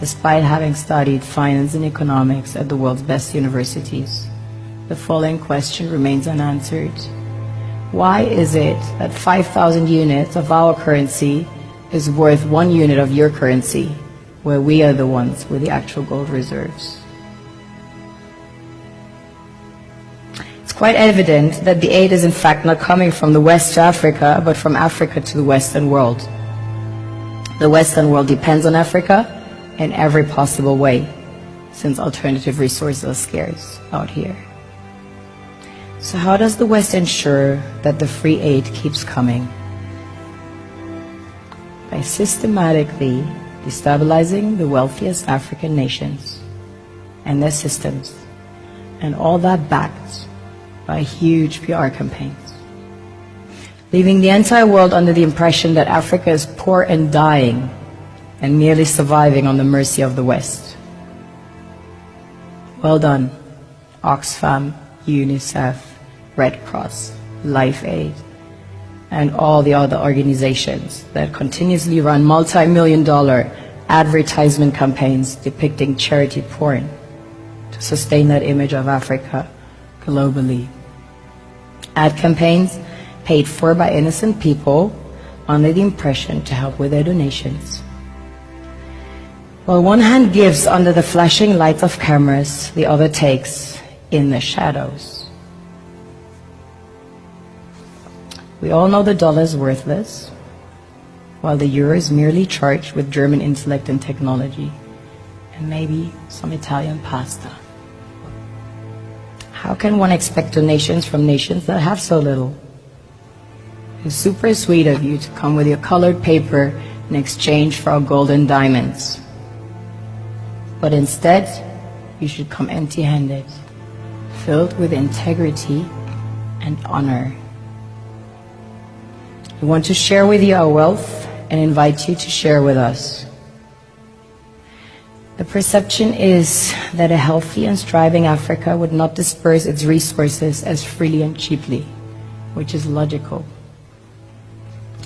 despite having studied finance and economics at the world's best universities, the following question remains unanswered. Why is it that 5,000 units of our currency is worth 1 unit of your currency, where we are the ones with the actual gold reserves? It's quite evident that the aid is in fact not coming from the West to Africa, but from Africa to the Western world. The Western world depends on Africa in every possible way, since alternative resources are scarce out here. So how does the West ensure that the free aid keeps coming? By systematically destabilizing the wealthiest African nations and their systems, and all that backed by huge PR campaigns, leaving the entire world under the impression that Africa is poor and dying and merely surviving on the mercy of the West. Well done, Oxfam, UNICEF, Red Cross, Life Aid, and all the other organizations that continuously run multi-million-dollar advertisement campaigns depicting charity porn to sustain that image of Africa globally. Ad campaigns paid for by innocent people under the impression to help with their donations. While one hand gives under the flashing lights of cameras, the other takes in the shadows. We all know the dollar is worthless, while the euro is merely charged with German intellect and technology, and maybe some Italian pasta. How can one expect donations from nations that have so little? It's super sweet of you to come with your colored paper in exchange for our gold and diamonds. But instead, you should come empty-handed, filled with integrity and honor. We want to share with you our wealth and invite you to share with us. The perception is that a healthy and striving Africa would not disperse its resources as freely and cheaply, which is logical.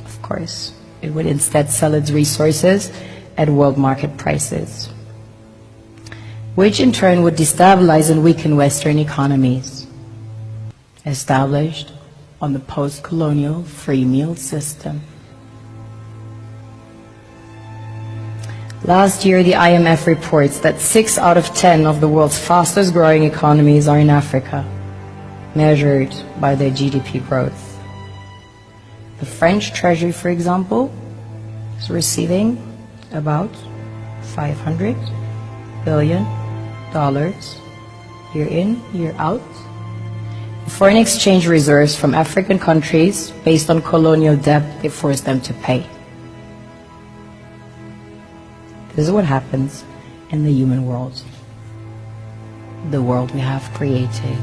Of course, it would instead sell its resources at world market prices, which in turn would destabilize and weaken Western economies, established on the post-colonial free meal system. Last year, the IMF reports that 6 out of 10 of the world's fastest growing economies are in Africa, measured by their GDP growth. The French Treasury, for example, is receiving about $500 billion year in, year out, foreign exchange reserves from African countries based on colonial debt they forced them to pay. This is what happens in the human world, the world we have created.